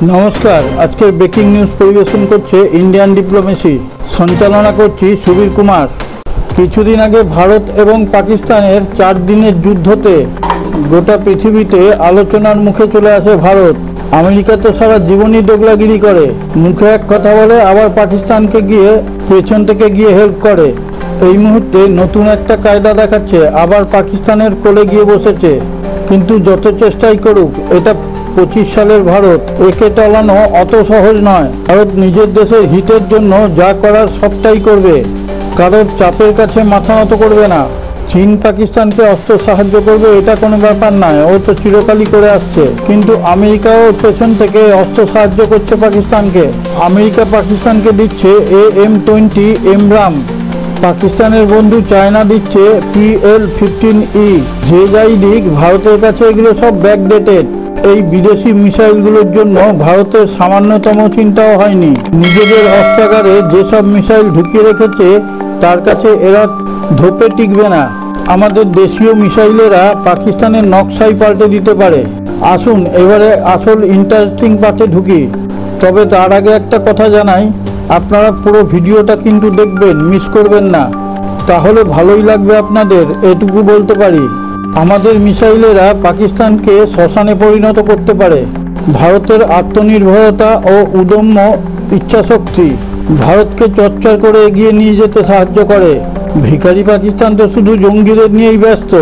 নমস্কার, আজকের breaking news পরিবেশন করছে ইন্ডিয়ান ডিপ্লোমেসি। সঞ্চালনা করছি সুবীর কুমার। কিছুদিন আগে ভারত এবং পাকিস্তানের 4 দিনের যুদ্ধতে গোটা পৃথিবীতে আলোচনার মুখে চলে আসে ভারত। আমেরিকা তো সারা জীবনই দোগলাগিরি করে, মুখে এক কথা বলে, আবার পাকিস্তানকে গিয়ে পেছন থেকে গিয়ে হেল্প করে। এই মুহূর্তে নতুন একটা কায়দা দেখাচ্ছে, আবার পাকিস্তানের কোলে গিয়ে বসেছে। কিন্তু যত চেষ্টাই করুক, এটা 25 সালের ভারত, একে টলানো অত সহজ নয়। ভারত নিজের দেশের হিতের জন্য যা করার সবটাই করবে, কারোর চাপের কাছে মাথা নত করবে না। চীন পাকিস্তানকে অস্ত্র সাহায্য করবে, এটা কোনো ব্যাপার নয়, ও তো চিরকালই করে আসছে। কিন্তু আমেরিকাও পেছন থেকে অস্ত্র সাহায্য করছে পাকিস্তানকে। আমেরিকা পাকিস্তানকে দিচ্ছে AM-20 এমরাম, পাকিস্তানের বন্ধু চায়না দিচ্ছে PL-15E। যে যাই দিক, ভারতের কাছে এগুলো সব ব্যাকডেটেড। এই বিদেশি মিসাইলগুলোর জন্য ভারতের সামান্যতম চিন্তাও হয়নি। নিজেদের অস্ত্রাগারে যেসব মিসাইল ঢুকিয়ে রেখেছে, তার কাছে এরা ধোপে টিকবে না। আমাদের দেশীয় মিসাইলেরা পাকিস্তানের নকশাই পাল্টে দিতে পারে। আসুন এবারে আসল ইন্টারেস্টিং পার্টে ঢুকি। তবে তার আগে একটা কথা জানাই, আপনারা পুরো ভিডিওটা কিন্তু দেখবেন, মিস করবেন না, তাহলে ভালোই লাগবে আপনাদের, এটুকু বলতে পারি। আমাদের মিসাইলেরা পাকিস্তানকে শ্মশানে পরিণত করতে পারে। ভারতের আত্মনির্ভরতা ও উদম্য ইচ্ছাশক্তি ভারতকে চর্চা করে এগিয়ে নিয়ে যেতে সাহায্য করে। ভিখারি পাকিস্তান তো শুধু জঙ্গিদের নিয়েই ব্যস্ত,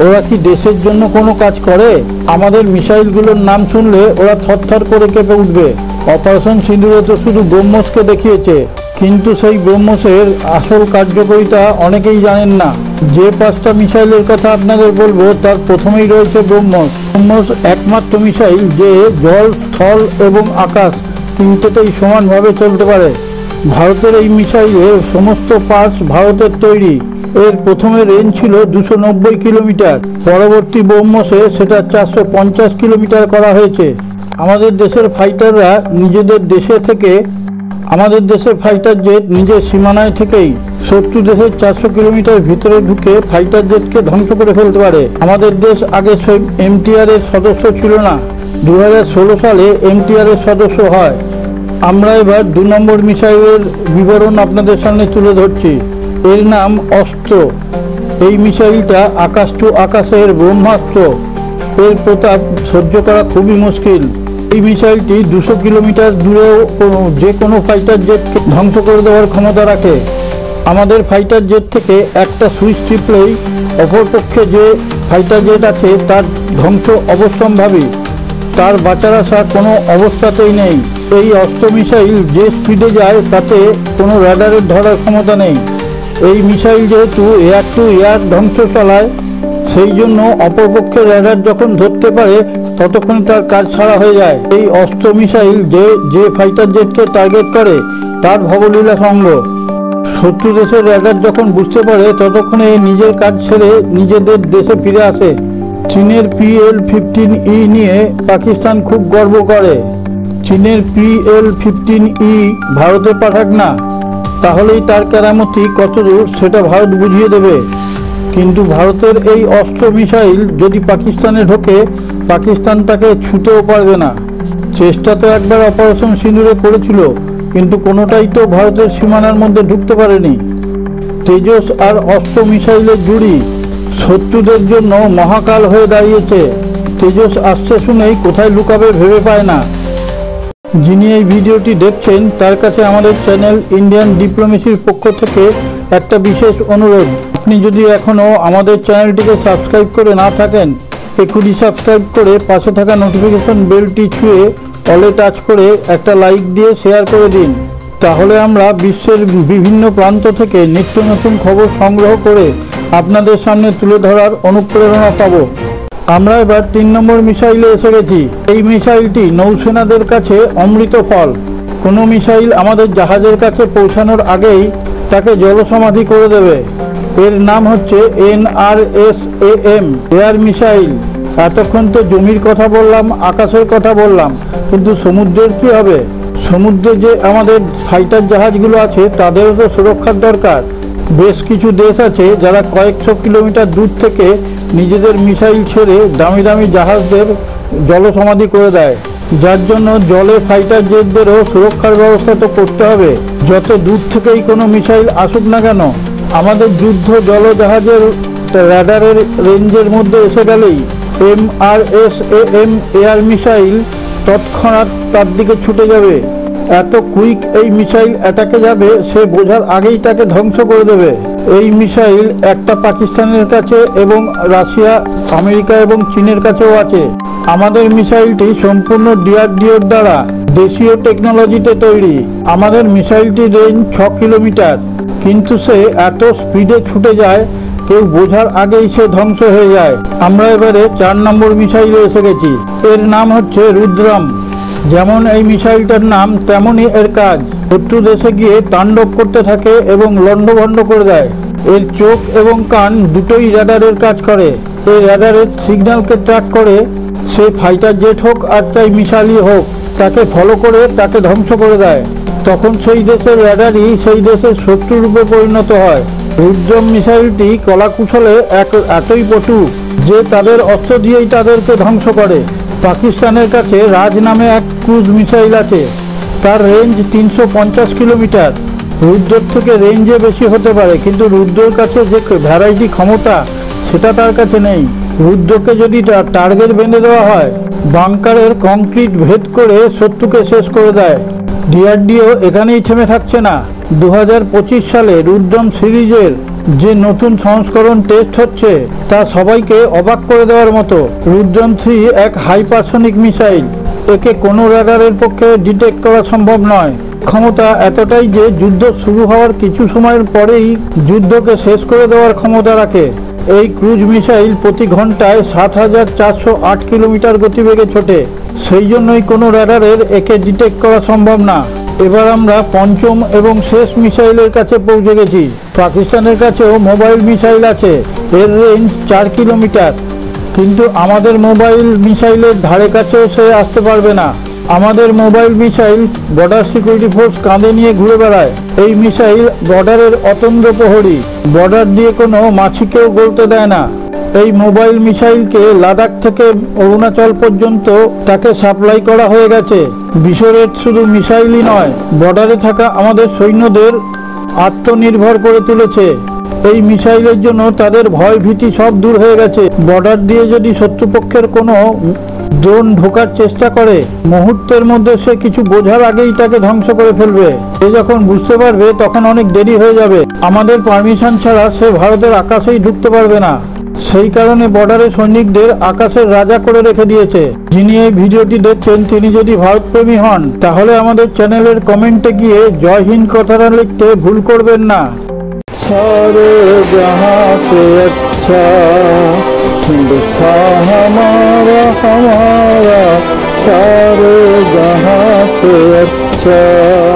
ওরা কি দেশের জন্য কোনো কাজ করে? আমাদের মিসাইলগুলোর নাম শুনলে ওরা থরথর করে কেঁপে উঠবে। অপারেশন সিঁদুরে তো শুধু ব্রহ্মসকে দেখিয়েছে, কিন্তু সেই ব্রহ্মসের আসল কার্যকারিতা অনেকেই জানেন না। যে 5টা মিসাইলের কথা আপনাদের বলবো, তার প্রথমেই রয়েছে ব্রহ্মস। ব্রহ্মস একমাত্র মিসাইল যে জল, স্থল এবং আকাশ তিনটেতেই সমানভাবে চলতে পারে। ভারতের এই মিসাইলের সমস্ত পার্টস ভারতের তৈরি। এর প্রথমে রেঞ্জ ছিল 290 কিলোমিটার, পরবর্তী ব্রহ্মসে সেটা 450 কিলোমিটার করা হয়েছে। আমাদের দেশের ফাইটাররা নিজেদের দেশে থেকে, আমাদের দেশের ফাইটার জেট নিজের সীমানায় থেকেই শত্রু দেশের 400 কিলোমিটার ভিতরে ঢুকে ফাইটার জেটকে ধ্বংস করে ফেলতে পারে। আমাদের দেশ আগে MTR এর সদস্য ছিল না, 2016 সালে MTR এর সদস্য হয়। আমরা এবার 2 নম্বর মিসাইলের বিবরণ আপনাদের সামনে তুলে ধরছি। এর নাম অস্ত্র। এই মিসাইলটা আকাশ টু আকাশের ব্রহ্মাস্ত্র। এর প্রতাপ সহ্য করা খুবই মুশকিল। এই মিসাইলটি 200 কিলোমিটার দূরেও যে কোনো ফাইটার জেটকে ধ্বংস করে দেওয়ার ক্ষমতা রাখে। আমাদের ফাইটার জেট থেকে একটা সুইচ টিপলেই অপরপক্ষে যে ফাইটার জেট আছে তার ধ্বংস অবশ্যম্ভাবী, তার বাঁচার আশা কোনো অবস্থাতেই নেই। এই অস্ত্র মিসাইল যে স্পিডে যায় তাতে কোনো রাডারের ধরার ক্ষমতা নেই। এই মিসাইল যেহেতু এয়ার টু এয়ার ধ্বংস চালায়, সেই জন্য অপরপক্ষের রাডার যখন ধরতে পারে ততক্ষণ তার কাজ ছাড়া হয়ে যায়। এই অস্ত্র মিসাইল যে ফাইটার জেটকে টার্গেট করে তার ভবলীলা সঙ্গ। শত্রু দেশের রাডার যখন বুঝতে পারে ততক্ষণে নিজের কাজ ছেড়ে নিজেদের দেশে ফিরে আসে। চীনের PL-15E নিয়ে পাকিস্তান খুব গর্ব করে। চীনের PL-15E ভারতে পাঠাক না, তাহলেই তার কেরামতি কতদূর সেটা ভারত বুঝিয়ে দেবে। কিন্তু ভারতের এই অস্ত্র মিসাইল যদি পাকিস্তানে ঢোকে, পাকিস্তান তাকে ছুঁতেও পারবে না। চেষ্টা তো একবার অপারেশন সিঁদুরে করেছিল, কিন্তু কোনোটাই তো ভারতের সীমানার মধ্যে ঢুকতে পারেনি। তেজস আর অস্ত্র মিসাইলের জুড়ি শত্রুদের জন্য মহাকাল হয়ে দাঁড়িয়েছে। তেজস আসছে শুনেই কোথায় লুকাবে ভেবে পায় না। যিনি এই ভিডিওটি দেখছেন তার কাছে আমাদের চ্যানেল ইন্ডিয়ান ডিপ্লোমেসির পক্ষ থেকে একটা বিশেষ অনুরোধ। আপনি যদি এখনও আমাদের চ্যানেলটিকে সাবস্ক্রাইব করে না থাকেন, এখনই সাবস্ক্রাইব করে পাশে থাকা নোটিফিকেশন বেলটি ছুঁয়ে অলে টাচ করে একটা লাইক দিয়ে শেয়ার করে দিন। তাহলে আমরা বিশ্বের বিভিন্ন প্রান্ত থেকে নিত্য নতুন খবর সংগ্রহ করে আপনাদের সামনে তুলে ধরার অনুপ্রেরণা পাব। আমরা এবার 3 নম্বর মিসাইলে এসে গেছি। এই মিসাইলটি নৌসেনাদের কাছে অমৃত ফল। কোনো মিসাইল আমাদের জাহাজের কাছে পৌঁছানোর আগেই তাকে জলসমাধি করে দেবে। এর নাম হচ্ছে NRSAM এয়ার মিসাইল। এতক্ষণ তো জমির কথা বললাম, আকাশের কথা বললাম, কিন্তু সমুদ্রের কি হবে? সমুদ্রে যে আমাদের ফাইটার জাহাজগুলো আছে তাদেরও তো সুরক্ষার দরকার। বেশ কিছু দেশ আছে যারা কয়েকশো কিলোমিটার দূর থেকে নিজেদের মিসাইল ছেড়ে দামি দামি জাহাজদের জলসমাধি করে দেয়। যার জন্য জলে ফাইটার জেটদেরও সুরক্ষার ব্যবস্থা তো করতে হবে। যত দূর থেকেই কোনো মিসাইল আসুক না কেন, আমাদের যুদ্ধ জলজাহাজের রাডারের রেঞ্জের মধ্যে এসে গেলেই MRSAM এয়ার মিসাইল তৎক্ষণাৎ তার দিকে ছুটে যাবে। এত কুইক এই মিসাইল অ্যাটাকে যাবে, সে বোঝার আগেই তাকে ধ্বংস করে দেবে। এই মিসাইল একটা পাকিস্তানের কাছে এবং রাশিয়া, আমেরিকা এবং চীনের কাছেও আছে। আমাদের মিসাইলটি সম্পূর্ণ DRDOর দ্বারা দেশীয় টেকনোলজিতে তৈরি। আমাদের মিসাইলটির রেঞ্জ 6 কিলোমিটার, কিন্তু সে এত স্পিডে ছুটে যায় কেউ বোঝার আগেই সে ধ্বংস হয়ে যায়। আমরা এবারে 4 নম্বর মিসাইলে এসে গেছি। এর নাম হচ্ছে রুদ্রাম। যেমন এই মিসাইলটার নাম তেমনই এর কাজ। শত্রু দেশে গিয়ে তাণ্ডব করতে থাকে এবং লণ্ডভণ্ড করে দেয়। এর চোখ এবং কান দুটোই র্যাডারের কাজ করে। এই র্যাডারের সিগন্যালকে ট্র্যাক করে। সে ফাইটার জেট হোক আর চাই মিসাইলই হোক, তাকে ফলো করে তাকে ধ্বংস করে দেয়। তখন সেই দেশের র্যাডারই সেই দেশের শত্রুরূপে পরিণত হয়। রুদ্রম মিসাইলটি কলাকুশলে এতই পটু যে তাদের অস্ত্র দিয়েই তাদেরকে ধ্বংস করে। পাকিস্তানের কাছে রাজ নামে এক ক্রুজ মিসাইল আছে, তার রেঞ্জ 350 কিলোমিটার। রুদ্রের থেকে রেঞ্জে বেশি হতে পারে, কিন্তু রুদ্রের কাছে যে ভ্যারাইটি ক্ষমতা সেটা তার কাছে নেই। রুদ্রকে যদি টার্গেট বেঁধে দেওয়া হয়, বাংকারের কংক্রিট ভেদ করে শত্রুকে শেষ করে দেয়। DRDO এখানেই থেমে থাকছে না। 2025 সালে রুদ্রম সিরিজের যে নতুন সংস্করণ টেস্ট হচ্ছে তা সবাইকে অবাক করে দেওয়ার মতো। রুদ্রম 3 এক হাইপারসনিক মিসাইল। একে কোনো র্যাডারের পক্ষে ডিটেক্ট করা সম্ভব নয়। ক্ষমতা এতটাই যে যুদ্ধ শুরু হওয়ার কিছু সময়ের পরেই যুদ্ধকে শেষ করে দেওয়ার ক্ষমতা রাখে। এই ক্রুজ মিসাইল প্রতি ঘন্টায় 7408 কিলোমিটার গতিবেগে ছোটে। সেই জন্যই কোনো র্যাডারের একে ডিটেক্ট করা সম্ভব না। এবার আমরা পঞ্চম এবং শেষ মিসাইলের কাছে পৌঁছে গেছি। পাকিস্তানের কাছেও মোবাইল মিসাইল আছে, এর রেঞ্জ 4 কিলোমিটার, কিন্তু আমাদের মোবাইল মিসাইলের ধারে কাছেও সে আসতে পারবে না। আমাদের mobile missile border security force কাঁধে নিয়ে ঘুরে বেড়ায়। এই মিসাইল বর্ডারের অতন্দ্র প্রহরী, বর্ডার দিয়ে কোনো মাছিকেও গলতে দেয় না। এই মোবাইল মিসাইলকে লাদাখ থেকে অরুণাচল পর্যন্ত তাকে সাপ্লাই করা হয়ে গেছে। বিশ্বরের শুধু মিসাইলই নয়, বর্ডারে থাকা আমাদের সৈন্যদের আত্মনির্ভর করে তুলেছে। এই মিসাইলের জন্য তাদের ভয় ভীতি সব দূর হয়ে গেছে। বর্ডার দিয়ে যদি শত্রুপক্ষের কোনো ড্রোন ঢোকার চেষ্টা করে, মুহূর্তের মধ্যে সে কিছু বোঝার আগেই তাকে ধ্বংস করে ফেলবে। সে যখন বুঝতে পারবে তখন অনেক দেরি হয়ে যাবে। আমাদের পারমিশন ছাড়া সে ভারতের আকাশেই ঢুকতে পারবে না। সেই কারণে বর্ডারে সৈনিকদের আকাশের রাজা করে রেখে দিয়েছে। যিনি এই ভিডিওটি দেখছেন তিনি যদি ভারতপ্রেমী হন, তাহলে আমাদের চ্যানেলের কমেন্টে গিয়ে জয় হিন্দ কথাটা লিখতে ভুল করবেন না। सारे जहां से अच्छा हिंदुस्तान हमारा हमारा, सारे जहां से अच्छा।